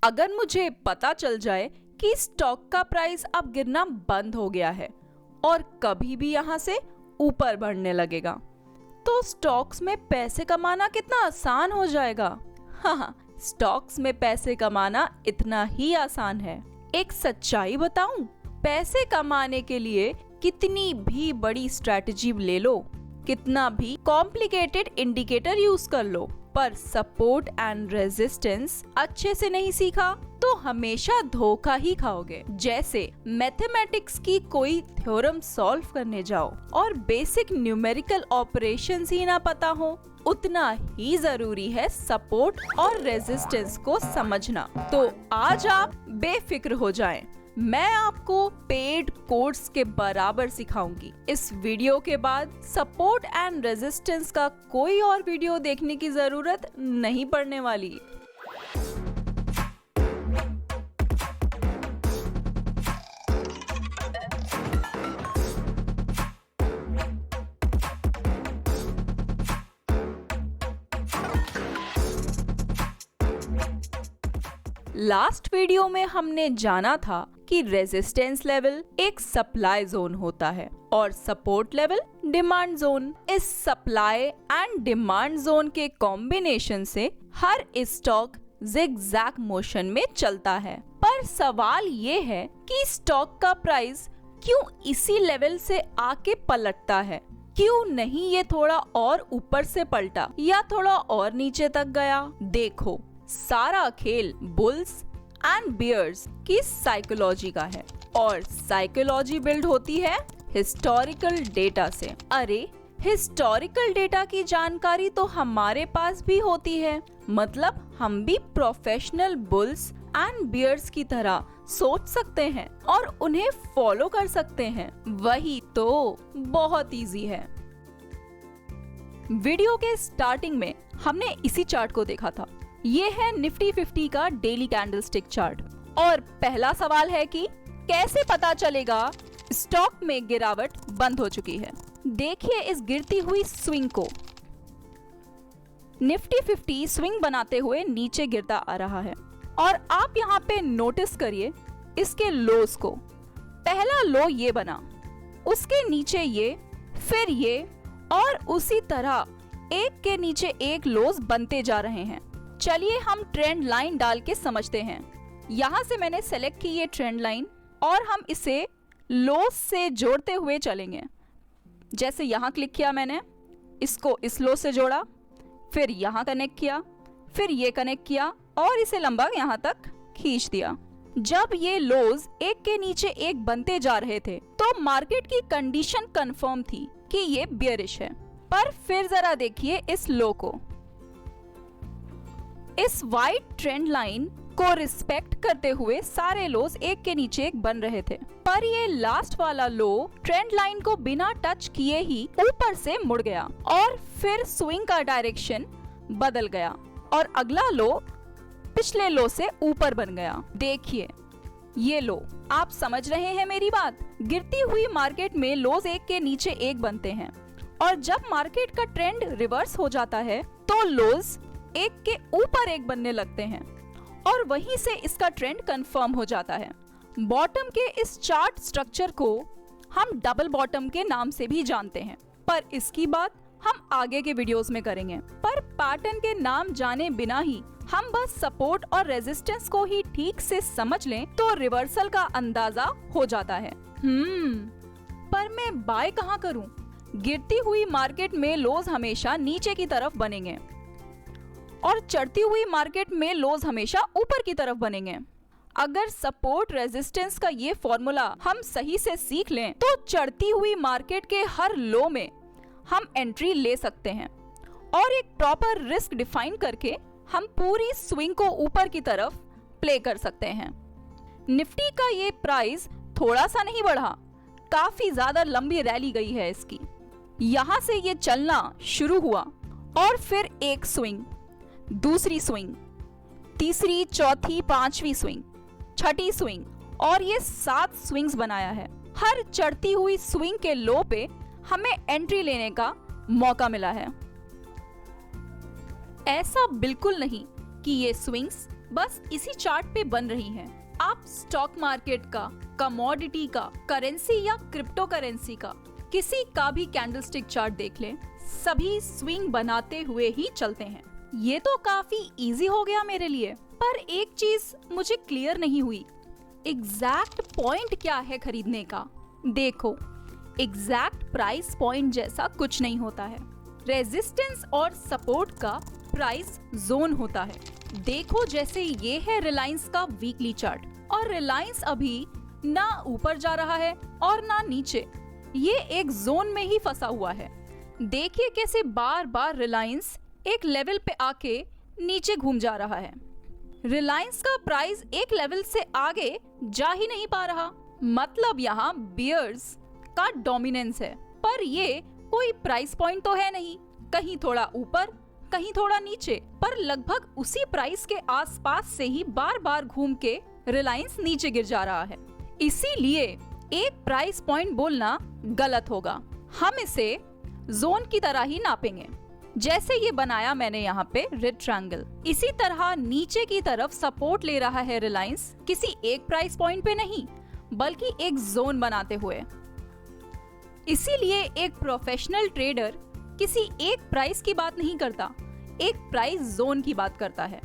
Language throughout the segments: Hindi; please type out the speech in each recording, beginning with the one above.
अगर मुझे पता चल जाए कि स्टॉक का प्राइस अब गिरना बंद हो गया है और कभी भी यहाँ से ऊपर बढ़ने लगेगा, तो स्टॉक्स में पैसे कमाना कितना आसान हो जाएगा। हाँ, स्टॉक्स में पैसे कमाना इतना ही आसान है। एक सच्चाई बताऊं, पैसे कमाने के लिए कितनी भी बड़ी स्ट्रैटेजी ले लो, कितना भी कॉम्प्लिकेटेड इंडिकेटर यूज कर लो, पर सपोर्ट एंड रेजिस्टेंस अच्छे से नहीं सीखा तो हमेशा धोखा ही खाओगे। जैसे मैथमेटिक्स की कोई थ्योरम सॉल्व करने जाओ और बेसिक न्यूमेरिकल ऑपरेशंस ही ना पता हो, उतना ही जरूरी है सपोर्ट और रेजिस्टेंस को समझना। तो आज आप बेफिक्र हो जाएं, मैं आपको पेड कोर्स के बराबर सिखाऊंगी। इस वीडियो के बाद सपोर्ट एंड रेजिस्टेंस का कोई और वीडियो देखने की जरूरत नहीं पड़ने वाली। लास्ट वीडियो में हमने जाना था कि रेजिस्टेंस लेवल एक सप्लाई जोन होता है और सपोर्ट लेवल डिमांड जोन। इस सप्लाई एंड डिमांड जोन के कॉम्बिनेशन से हर स्टॉक जिगजैग मोशन में चलता है। पर सवाल ये है कि स्टॉक का प्राइस क्यों इसी लेवल से आके पलटता है? क्यों नहीं ये थोड़ा और ऊपर से पलटा या थोड़ा और नीचे तक गया? देखो, सारा खेल बुल्स एंड बियर्स की साइकोलॉजी का है और साइकोलॉजी बिल्ड होती है हिस्टोरिकल डेटा से। अरे, हिस्टोरिकल डेटा की जानकारी तो हमारे पास भी होती है, मतलब हम भी प्रोफेशनल बुल्स एंड बियर्स की तरह सोच सकते हैं और उन्हें फॉलो कर सकते हैं। वही तो बहुत इजी है। वीडियो के स्टार्टिंग में हमने इसी चार्ट को देखा था। ये है निफ्टी 50 का डेली कैंडलस्टिक चार्ट और पहला सवाल है कि कैसे पता चलेगा स्टॉक में गिरावट बंद हो चुकी है। देखिए इस गिरती हुई स्विंग को। निफ्टी 50 स्विंग बनाते हुए नीचे गिरता आ रहा है और आप यहाँ पे नोटिस करिए इसके लोस को। पहला लो ये बना, उसके नीचे ये, फिर ये और उसी तरह एक के नीचे एक लोस बनते जा रहे हैं। चलिए हम ट्रेंड लाइन डाल के समझते हैं। यहाँ से मैंने सेलेक्ट की ये ट्रेंड लाइन और हम इसे लोस से जोड़ते हुए चलेंगे। जैसे यहाँ क्लिक किया मैंने, इसको इस लो से जोड़ा, फिर यहाँ कनेक्ट किया, फिर ये कनेक्ट किया और इसे लंबा यहाँ तक खींच दिया। जब ये लोज एक के नीचे एक बनते जा रहे थे तो मार्केट की कंडीशन कंफर्म थी कि ये बियरिश है। पर फिर जरा देखिए इस लो को। इस वाइट ट्रेंड लाइन को रिस्पेक्ट करते हुए सारे लोज एक के नीचे एक बन रहे थे, पर ये लास्ट वाला लो ट्रेंड लाइन को बिना टच किए ही ऊपर से मुड़ गया और फिर स्विंग का डायरेक्शन बदल गया और अगला लो पिछले लो से ऊपर बन गया। देखिए ये लो, आप समझ रहे हैं मेरी बात? गिरती हुई मार्केट में लोज एक के नीचे एक बनते हैं और जब मार्केट का ट्रेंड रिवर्स हो जाता है तो लोज एक के ऊपर एक बनने लगते हैं और वहीं से इसका ट्रेंड कंफर्म हो जाता है। बॉटम के इस चार्ट स्ट्रक्चर को हम डबल बॉटम के नाम से भी जानते हैं, पर इसकी बात हम आगे के वीडियोस में करेंगे। पर पैटर्न के नाम जाने बिना ही हम बस सपोर्ट और रेजिस्टेंस को ही ठीक से समझ लें तो रिवर्सल का अंदाजा हो जाता है। पर मैं बाय कहाँ करूं? गिरती हुई मार्केट में लोज हमेशा नीचे की तरफ बनेंगे और चढ़ती हुई मार्केट में लोज हमेशा ऊपर की तरफ बनेंगे। अगर सपोर्ट रेजिस्टेंस का ये फॉर्मूला हम सही से सीख लें तो चढ़ती हुई मार्केट के हर लो में हम एंट्री ले सकते हैं और एक प्रॉपर रिस्क डिफाइन करके हम पूरी स्विंग को ऊपर की तरफ प्ले कर सकते हैं। निफ्टी का ये प्राइस थोड़ा सा नहीं बढ़ा, काफी ज्यादा लंबी रैली गई है इसकी। यहाँ से ये चलना शुरू हुआ और फिर एक स्विंग, दूसरी स्विंग, तीसरी, चौथी, पांचवी स्विंग, छठी स्विंग और ये 7 स्विंग्स बनाया है। हर चढ़ती हुई स्विंग के लो पे हमें एंट्री लेने का मौका मिला है। ऐसा बिल्कुल नहीं कि ये स्विंग्स बस इसी चार्ट पे बन रही हैं। आप स्टॉक मार्केट का, कमोडिटी का, करेंसी या क्रिप्टो करेंसी का किसी का भी कैंडलस्टिक चार्ट देख लें, सभी स्विंग बनाते हुए ही चलते हैं। ये तो काफी इजी हो गया मेरे लिए, पर एक चीज मुझे क्लियर नहीं हुई, एग्जैक्ट पॉइंट क्या है खरीदने का। देखो, एग्जैक्ट प्राइस पॉइंट जैसा कुछ नहीं होता है। रेजिस्टेंस और सपोर्ट का प्राइस जोन होता है। देखो, जैसे ये है रिलायंस का वीकली चार्ट, और रिलायंस अभी ना ऊपर जा रहा है और ना नीचे, ये एक जोन में ही फंसा हुआ है। देखिए कैसे बार बार रिलायंस एक लेवल पे आके नीचे घूम जा रहा है। रिलायंस का प्राइस एक लेवल से आगे जा ही नहीं पा रहा, मतलब यहाँ बियर्स का डोमिनेंस है। पर ये कोई प्राइस पॉइंट तो है नहीं, कहीं थोड़ा ऊपर कहीं थोड़ा नीचे, पर लगभग उसी प्राइस के आसपास से ही बार बार घूम के रिलायंस नीचे गिर जा रहा है। इसीलिए एक प्राइस पॉइंट बोलना गलत होगा। हम इसे जोन की तरह ही नापेंगे, जैसे ये बनाया मैंने यहाँ पे रेड ट्रायंगल। इसी तरह नीचे की तरफ सपोर्ट ले रहा है रिलायंस, किसी एक प्राइस पॉइंट पे नहीं बल्कि एक जोन बनाते हुए। इसीलिए एक प्रोफेशनल ट्रेडर किसी एक प्राइस की बात नहीं करता, एक प्राइस जोन की बात करता है।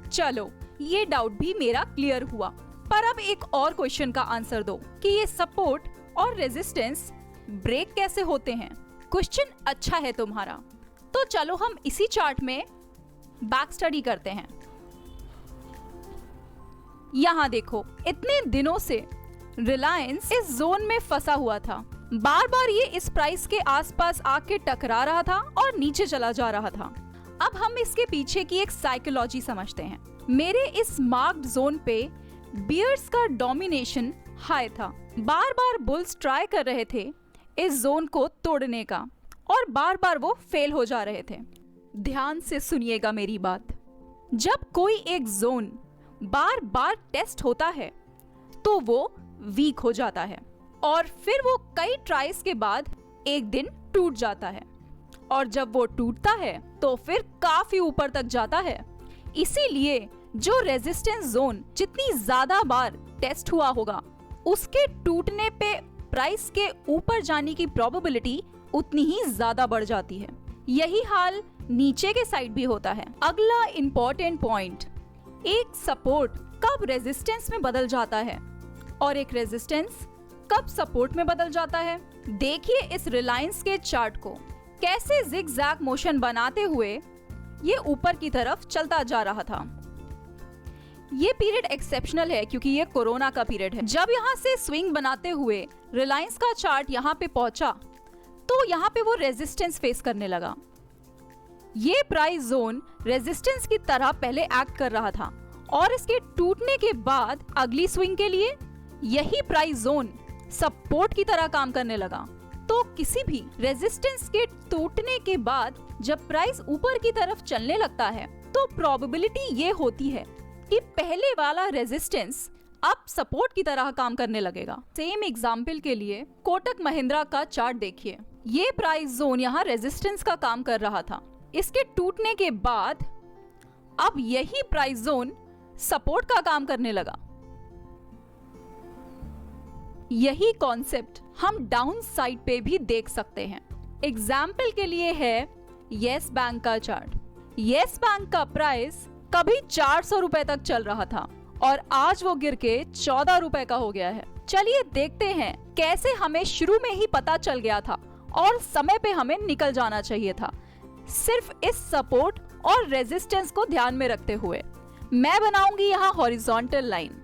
चलो, ये डाउट भी मेरा क्लियर हुआ। पर अब एक और क्वेश्चन का आंसर दो कि ये सपोर्ट और रेजिस्टेंस ब्रेक कैसे होते हैं। क्वेश्चन अच्छा है तुम्हारा, तो चलो हम इसी चार्ट में बैक स्टडी करते हैं। यहाँ देखो, इतने दिनों से रिलायंस इस जोन में फंसा हुआ था, बार बार ये इस प्राइस के आसपास आके टकरा रहा था और नीचे चला जा रहा था। अब हम इसके पीछे की एक साइकोलॉजी समझते हैं। मेरे इस मार्क्ड जोन पे बियर्स का डोमिनेशन हाई था, बार बार बुल्स ट्राई कर रहे थे इस जोन को तोड़ने का और बार बार वो फेल हो जा रहे थे। ध्यान से सुनिएगा मेरी बात, जब कोई एक जोन बार बार टेस्ट होता है तो वो वीक हो जाता है और फिर वो कई ट्राइज के बाद एक दिन टूट जाता है, और जब वो टूटता है तो फिर काफी ऊपर तक जाता है। इसीलिए जो रेजिस्टेंस जोन जितनी ज्यादा बार टेस्ट हुआ होगा, उसके टूटने पे प्राइस के ऊपर जाने की प्रोबेबिलिटी उतनी ही ज्यादा बढ़ जाती है। यही हाल नीचे के साइड भी होता है। अगला इम्पोर्टेंट पॉइंट, एक सपोर्ट कब रेजिस्टेंस में बदल जाता है और एक रेजिस्टेंस कब सपोर्ट में बदल जाता है। देखिए इस रिलायंस के चार्ट को, कैसे जिगजैग मोशन बनाते हुए ये ऊपर की तरफ चलता जा रहा था। ये पीरियड एक्सेप्शनल है क्योंकि ये कोरोना का पीरियड है। जब यहाँ से स्विंग बनाते हुए रिलायंस का चार्ट यहाँ पे पहुंचा तो यहाँ पे वो रेजिस्टेंस फेस करने लगा। ये प्राइस जोन रेजिस्टेंस की तरह पहले एक्ट कर रहा था और इसके टूटने के बाद अगली स्विंग के लिए यही प्राइस जोन सपोर्ट की तरह काम करने लगा। तो किसी भी रेजिस्टेंस के टूटने के बाद जब प्राइस ऊपर की तरफ चलने लगता है तो प्रोबेबिलिटी ये होती है कि पहले वाला रेजिस्टेंस अब सपोर्ट की तरह काम करने लगेगा। सेम एग्जाम्पल के लिए कोटक महिंद्रा का चार्ट देखिए, ये प्राइस जोन यहाँ रेजिस्टेंस का काम कर रहा था। इसके टूटने के बाद अब यही प्राइस जोन सपोर्ट का काम करने लगा। यही कॉन्सेप्ट हम डाउन साइड पे भी देख सकते हैं। एग्जाम्पल के लिए है येस बैंक का चार्ट। येस बैंक का प्राइस कभी 400 रुपए तक चल रहा था और आज वो गिर के 14 रुपए का हो गया है। चलिए देखते हैं कैसे हमें शुरू में ही पता चल गया था और समय पे हमें निकल जाना चाहिए था, सिर्फ इस सपोर्ट और रेजिस्टेंस को ध्यान में रखते हुए। मैं बनाऊंगी यहाँ हॉरिजॉन्टल लाइन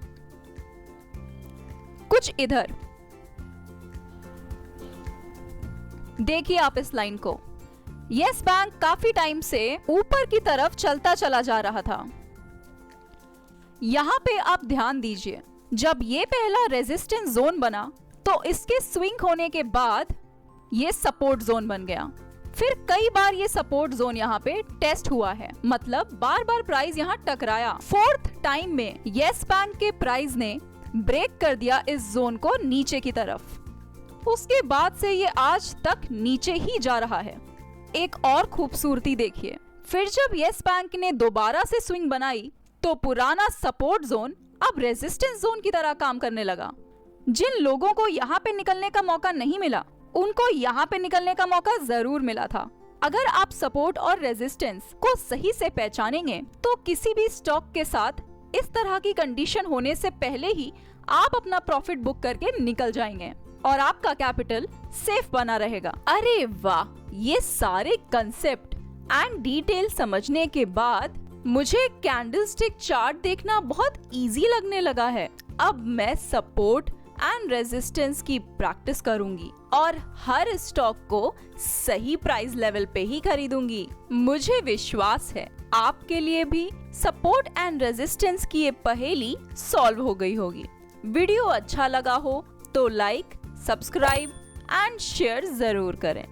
कुछ इधर। देखिए आप इस लाइन को, येस बैंक काफी टाइम से ऊपर की तरफ चलता चला जा रहा था। यहाँ पे आप ध्यान दीजिए, जब ये पहला रेजिस्टेंस जोन बना तो इसके स्विंग होने के बाद ये सपोर्ट जोन बन गया। फिर कई बार ये सपोर्ट जोन यहाँ पे टेस्ट हुआ है, मतलब बार बार प्राइस यहाँ टकराया। फोर्थ टाइम में येस बैंक के प्राइस ने ब्रेक कर दिया इस जोन को नीचे की तरफ। उसके बाद से ये आज तक नीचे ही जा रहा है। एक और खूबसूरती देखिए, फिर जब येस बैंक ने दोबारा से स्विंग बनाई तो पुराना सपोर्ट जोन अब रेजिस्टेंस जोन की तरह काम करने लगा। जिन लोगों को यहाँ पे निकलने का मौका नहीं मिला, उनको यहाँ पे निकलने का मौका जरूर मिला था। अगर आप सपोर्ट और रेजिस्टेंस को सही से पहचानेंगे तो किसी भी स्टॉक के साथ इस तरह की कंडीशन होने से पहले ही आप अपना प्रॉफिट बुक करके निकल जाएंगे और आपका कैपिटल सेफ बना रहेगा। अरे वाह, ये सारे कंसेप्ट एंड डिटेल समझने के बाद मुझे कैंडलस्टिक चार्ट देखना बहुत इजी लगने लगा है। अब मैं सपोर्ट एंड रेजिस्टेंस की प्रैक्टिस करूंगी और हर स्टॉक को सही प्राइस लेवल पे ही खरीदूंगी। मुझे विश्वास है आपके लिए भी सपोर्ट एंड रेजिस्टेंस की ये पहेली सॉल्व हो गई होगी। वीडियो अच्छा लगा हो तो लाइक, सब्सक्राइब एंड शेयर जरूर करें।